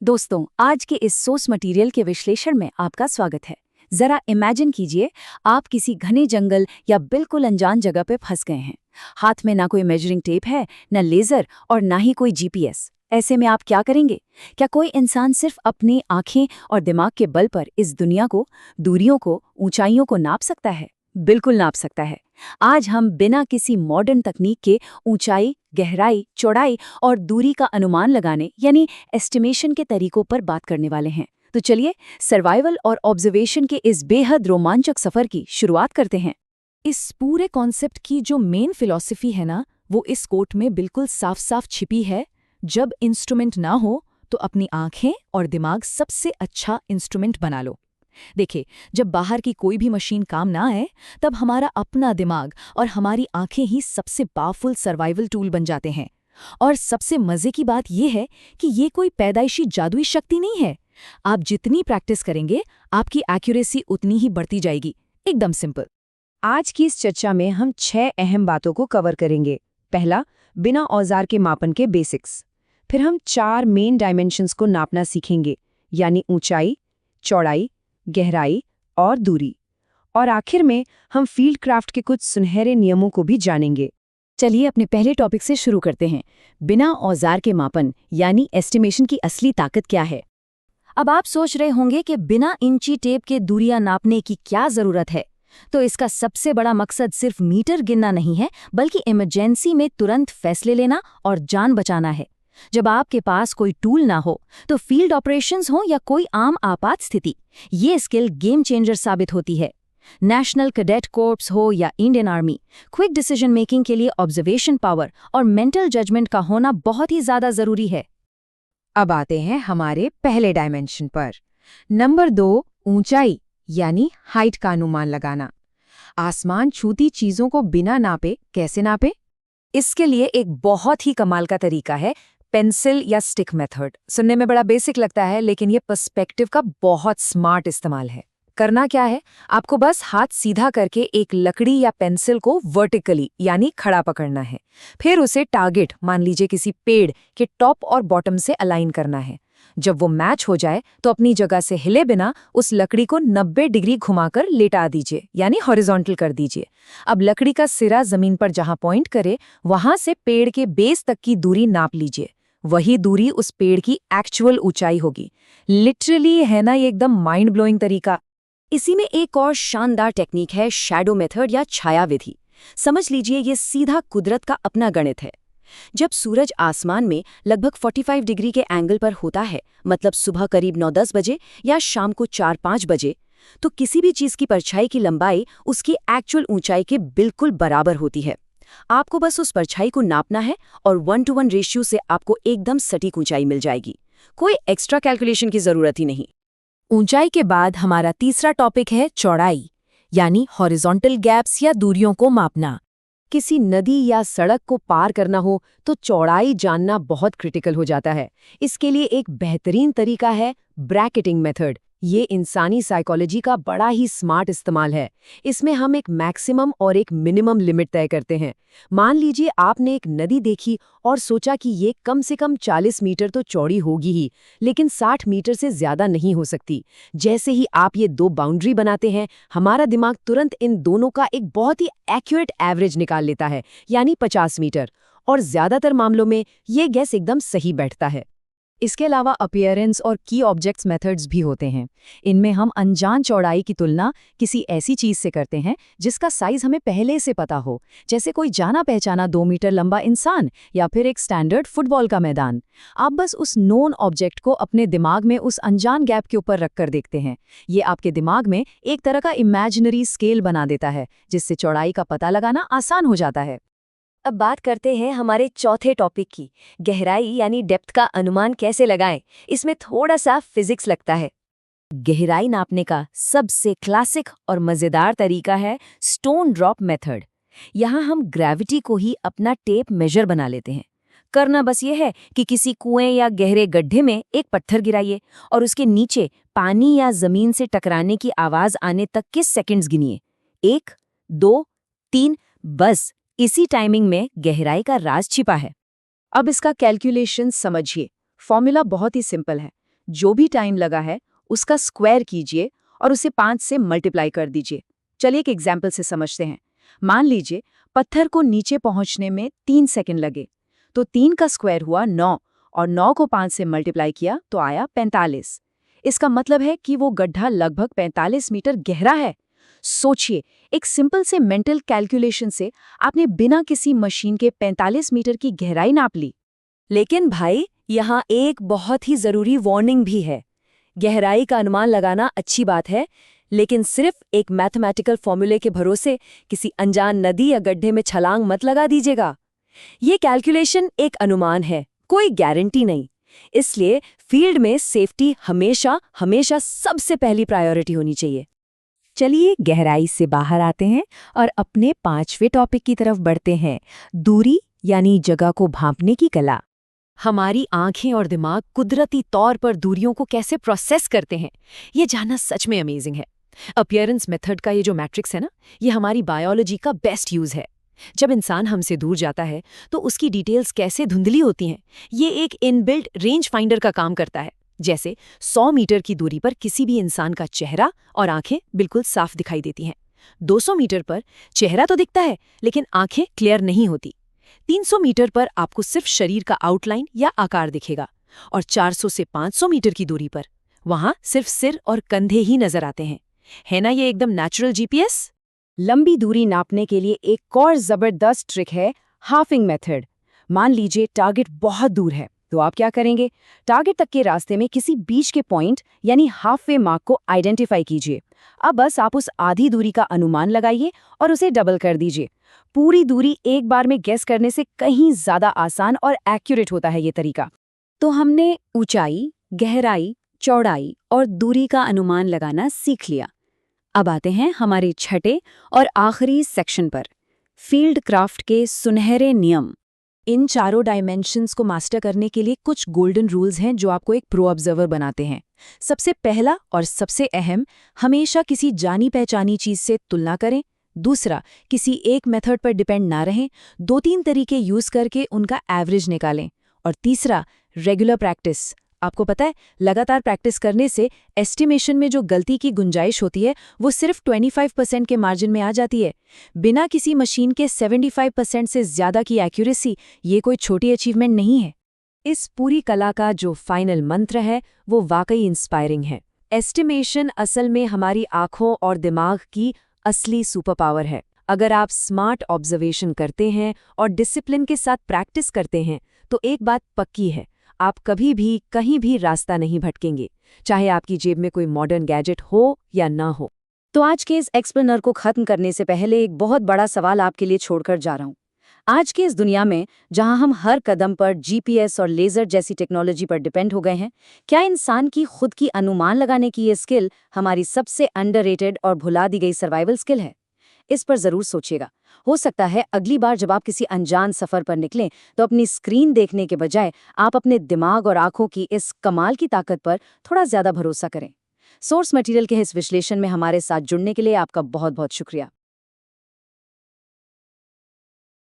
दोस्तों, आज के इस सोर्स मटेरियल के विश्लेषण में आपका स्वागत है। जरा इमेजिन कीजिए, आप किसी घने जंगल या बिल्कुल अनजान जगह पे फंस गए हैं। हाथ में ना कोई मेजरिंग टेप है, ना लेजर और ना ही कोई जीपीएस। ऐसे में आप क्या करेंगे? क्या कोई इंसान सिर्फ अपनी आंखें और दिमाग के बल पर इस दुनिया को, दूरियों को, ऊंचाइयों को नाप सकता है? बिल्कुल नाप सकता है। आज हम बिना किसी मॉडर्न तकनीक के ऊंचाई, गहराई, चौड़ाई और दूरी का अनुमान लगाने यानी एस्टिमेशन के तरीकों पर बात करने वाले हैं। तो चलिए सर्वाइवल और ऑब्जर्वेशन के इस बेहद रोमांचक सफर की शुरुआत करते हैं। इस पूरे कॉन्सेप्ट की जो मेन फिलॉसफी है ना, वो इस कोट में बिल्कुल साफ साफ छिपी है। जब इंस्ट्रूमेंट ना हो तो अपनी आंखें और दिमाग सबसे अच्छा इंस्ट्रूमेंट बना लो। देखिए, जब बाहर की कोई भी मशीन काम ना आए, तब हमारा अपना दिमाग और हमारी आंखें ही सबसे पावरफुल सर्वाइवल टूल बन जाते हैं। और सबसे मजे की बात यह है कि ये कोई पैदाइशी जादुई शक्ति नहीं है। आप जितनी प्रैक्टिस करेंगे, आपकी एक्यूरेसी उतनी ही बढ़ती जाएगी। एकदम सिंपल। आज की इस चर्चा में हम 6 अहम बातों को कवर करेंगे। पहला, बिना औजार के मापन के बेसिक्स। फिर हम 4 मेन डायमेंशंस को नापना सीखेंगे, यानी ऊंचाई, चौड़ाई, गहराई और दूरी। और आखिर में हम फील्ड क्राफ्ट के कुछ सुनहरे नियमों को भी जानेंगे। चलिए अपने पहले टॉपिक से शुरू करते हैं। बिना औजार के मापन यानी एस्टिमेशन की असली ताकत क्या है? अब आप सोच रहे होंगे कि बिना इंची टेप के दूरियां नापने की क्या जरूरत है। तो इसका सबसे बड़ा मकसद सिर्फ मीटर गिनना नहीं है, बल्कि इमरजेंसी में तुरंत फैसले लेना और जान बचाना है। जब आपके पास कोई टूल ना हो, तो फील्ड ऑपरेशंस हो या कोई आम आपात स्थिति, ये स्किल गेम चेंजर साबित होती है। नेशनल कैडेट कॉर्प्स हो या Indian army, quick decision making के लिए ऑब्जर्वेशन पावर और मेंटल जजमेंट का होना बहुत ही ज्यादा जरूरी है। अब आते हैं हमारे पहले डायमेंशन पर। नंबर 2, ऊंचाई यानी हाइट का अनुमान लगाना। आसमान छूती चीजों को बिना नापे कैसे नापे? इसके लिए एक बहुत ही कमाल का तरीका है, पेंसिल या स्टिक मेथड। सुनने में बड़ा बेसिक लगता है, लेकिन ये पर्सपेक्टिव का बहुत स्मार्ट इस्तेमाल है। करना क्या है, आपको बस हाथ सीधा करके एक लकड़ी या पेंसिल को वर्टिकली यानी खड़ा पकड़ना है। फिर उसे टारगेट, मान लीजिए किसी पेड़ के टॉप और बॉटम से अलाइन करना है। जब वो मैच हो जाए तो अपनी जगह से हिले बिना उस लकड़ी को 90 डिग्री घुमाकर लेटा दीजिए, यानी हॉरिजॉन्टल कर दीजिए। अब लकड़ी का सिरा जमीन पर जहां पॉइंट करे, वहां से पेड़ के बेस तक की दूरी नाप लीजिए। वही दूरी उस पेड़ की एक्चुअल ऊंचाई होगी। लिटरली है ना, ये एकदम माइंड ब्लोइंग तरीका। इसी में एक और शानदार टेक्निक है, शैडो मेथड या छाया विधि। समझ लीजिए, ये सीधा कुदरत का अपना गणित है। जब सूरज आसमान में लगभग 45 डिग्री के एंगल पर होता है, मतलब सुबह करीब 9-10 बजे या शाम को 4-5 बजे, तो किसी भी चीज की परछाई की लंबाई उसकी एक्चुअल ऊंचाई के बिल्कुल बराबर होती है। आपको बस उस परछाई को नापना है और 1:1 रेशियो से आपको एकदम सटीक ऊंचाई मिल जाएगी। कोई एक्स्ट्रा कैलकुलेशन की जरूरत ही नहीं। ऊंचाई के बाद हमारा तीसरा टॉपिक है चौड़ाई, यानी हॉरिजॉन्टल गैप्स या दूरियों को मापना। किसी नदी या सड़क को पार करना हो तो चौड़ाई जानना बहुत क्रिटिकल हो जाता है। इसके लिए एक बेहतरीन तरीका है ब्रैकेटिंग मेथड। ये इंसानी साइकोलॉजी का बड़ा ही स्मार्ट इस्तेमाल है। इसमें हम एक मैक्सिमम और एक मिनिमम लिमिट तय करते हैं। मान लीजिए आपने एक नदी देखी और सोचा कि ये कम से कम 40 मीटर तो चौड़ी होगी ही, लेकिन 60 मीटर से ज्यादा नहीं हो सकती। जैसे ही आप ये 2 बाउंड्री बनाते हैं, हमारा दिमाग तुरंत इन दोनों का एक बहुत ही एक्यूरेट एवरेज निकाल लेता है, यानी 50 मीटर। और ज्यादातर मामलों में ये गैस एकदम सही बैठता है। इसके अलावा अपीयरेंस और की ऑब्जेक्ट्स मेथड्स भी होते हैं। इनमें हम अनजान चौड़ाई की तुलना किसी ऐसी चीज से करते हैं जिसका साइज हमें पहले से पता हो, जैसे कोई जाना पहचाना 2 मीटर लंबा इंसान या फिर एक स्टैंडर्ड फुटबॉल का मैदान। आप बस उस नोन ऑब्जेक्ट को अपने दिमाग में उस अनजान गैप के ऊपर रखकर देखते हैं। ये आपके दिमाग में एक तरह का इमेजिनरी स्केल बना देता है, जिससे चौड़ाई का पता लगाना आसान हो जाता है। अब बात करते हैं हमारे चौथे टॉपिक की, गहराई यानी डेप्थ का अनुमान कैसे लगाएं। इसमें थोड़ा सा फिजिक्स लगता है। गहराई नापने का सबसे क्लासिक और मजेदार तरीका है स्टोन ड्रॉप मेथड। यहाँ हम ग्रेविटी को ही अपना टेप मेजर बना लेते हैं। करना बस ये है कि किसी कुएं या गहरे गड्ढे में एक पत्थर गिराइए और उसके नीचे पानी या जमीन से टकराने की आवाज आने तक के सेकंड्स गिनिए। 1, 2, 3, बस इसी टाइमिंग में गहराई का राज छिपा है। अब इसका कैलकुलेशन समझिए। फॉर्मूला बहुत ही सिंपल है। जो भी टाइम लगा है उसका स्क्वायर कीजिए और उसे 5 से मल्टीप्लाई कर दीजिए। चलिए एक एग्जाम्पल से समझते हैं। मान लीजिए पत्थर को नीचे पहुंचने में 3 सेकंड लगे, तो 3 का स्क्वायर हुआ 9 और 9 को 5 से मल्टीप्लाई किया तो आया 45। इसका मतलब है कि वो गड्ढा लगभग 45 मीटर गहरा है। सोचिए, एक सिंपल से मेंटल कैलकुलेशन से आपने बिना किसी मशीन के 45 मीटर की गहराई नाप ली। लेकिन भाई, यहाँ एक बहुत ही जरूरी वार्निंग भी है। गहराई का अनुमान लगाना अच्छी बात है, लेकिन सिर्फ एक मैथमेटिकल फॉर्मूले के भरोसे किसी अनजान नदी या गड्ढे में छलांग मत लगा दीजिएगा। ये कैलकुलेशन एक अनुमान है, कोई गारंटी नहीं। इसलिए फील्ड में सेफ्टी हमेशा हमेशा सबसे पहली प्रायोरिटी होनी चाहिए। चलिए गहराई से बाहर आते हैं और अपने 5वें टॉपिक की तरफ बढ़ते हैं, दूरी यानी जगह को भांपने की कला। हमारी आंखें और दिमाग कुदरती तौर पर दूरियों को कैसे प्रोसेस करते हैं, ये जानना सच में अमेजिंग है। अपीयरेंस मेथड का ये जो मैट्रिक्स है ना, ये हमारी बायोलॉजी का बेस्ट यूज है। जब इंसान हमसे दूर जाता है तो उसकी डिटेल्स कैसे धुंधली होती हैं, ये एक इनबिल्ट रेंज फाइंडर का काम करता है। जैसे 100 मीटर की दूरी पर किसी भी इंसान का चेहरा और आंखें बिल्कुल साफ दिखाई देती हैं। 200 मीटर पर चेहरा तो दिखता है, लेकिन आंखें क्लियर नहीं होती। 300 मीटर पर आपको सिर्फ शरीर का आउटलाइन या आकार दिखेगा, और 400 से 500 मीटर की दूरी पर वहां सिर्फ सिर और कंधे ही नजर आते हैं। है ना ये एकदम नेचुरल जीपीएस? लंबी दूरी नापने के लिए एक और जबरदस्त ट्रिक है, हाफिंग मेथड। मान लीजिए टारगेट बहुत दूर है, तो आप क्या करेंगे? टारगेट तक के रास्ते में किसी बीच के पॉइंट यानी हाफ वे मार्क को आइडेंटिफाई कीजिए। अब बस आप उस आधी दूरी का अनुमान लगाइए और उसे डबल कर दीजिए। पूरी दूरी एक बार में गेस करने से कहीं ज्यादा आसान और एक्यूरेट होता है ये तरीका। तो हमने ऊंचाई, गहराई, चौड़ाई और दूरी का अनुमान लगाना सीख लिया। अब आते हैं हमारे छठे और आखिरी सेक्शन पर, फील्ड क्राफ्ट के सुनहरे नियम। इन चारों डायमेंशंस को मास्टर करने के लिए कुछ गोल्डन रूल्स हैं जो आपको एक प्रो ऑब्जर्वर बनाते हैं। सबसे पहला और सबसे अहम, हमेशा किसी जानी पहचानी चीज से तुलना करें। दूसरा, किसी एक मेथड पर डिपेंड ना रहें, 2-3 तरीके यूज करके उनका एवरेज निकालें। और तीसरा, रेगुलर प्रैक्टिस। आपको पता है, लगातार प्रैक्टिस करने से एस्टिमेशन में जो गलती की गुंजाइश होती है वो सिर्फ 25% के मार्जिन में आ जाती है। बिना किसी मशीन के 75% से ज्यादा की एक्यूरेसी, ये कोई छोटी अचीवमेंट नहीं है। इस पूरी कला का जो फाइनल मंत्र है वो वाकई इंस्पायरिंग है। एस्टिमेशन असल में हमारी आंखों और दिमाग की असली सुपर पावर है। अगर आप स्मार्ट ऑब्जर्वेशन करते हैं और डिसिप्लिन के साथ प्रैक्टिस करते हैं तो एक बात पक्की है, आप कभी भी कहीं भी रास्ता नहीं भटकेंगे, चाहे आपकी जेब में कोई मॉडर्न गैजेट हो या ना हो। तो आज के इस एक्सप्लेनर को खत्म करने से पहले एक बहुत बड़ा सवाल आपके लिए छोड़कर जा रहा हूं। आज की इस दुनिया में जहां हम हर कदम पर जीपीएस और लेजर जैसी टेक्नोलॉजी पर डिपेंड हो गए हैं, क्या इंसान की खुद की अनुमान लगाने की ये स्किल हमारी सबसे अंडररेटेड और भुला दी गई सर्वाइवल स्किल है? इस पर जरूर सोचिएगा। हो सकता है अगली बार जब आप किसी अनजान सफर पर निकलें तो अपनी स्क्रीन देखने के बजाय आप अपने दिमाग और आंखों की इस कमाल की ताकत पर थोड़ा ज्यादा भरोसा करें। सोर्स मटेरियल के इस विश्लेषण में हमारे साथ जुड़ने के लिए आपका बहुत बहुत शुक्रिया।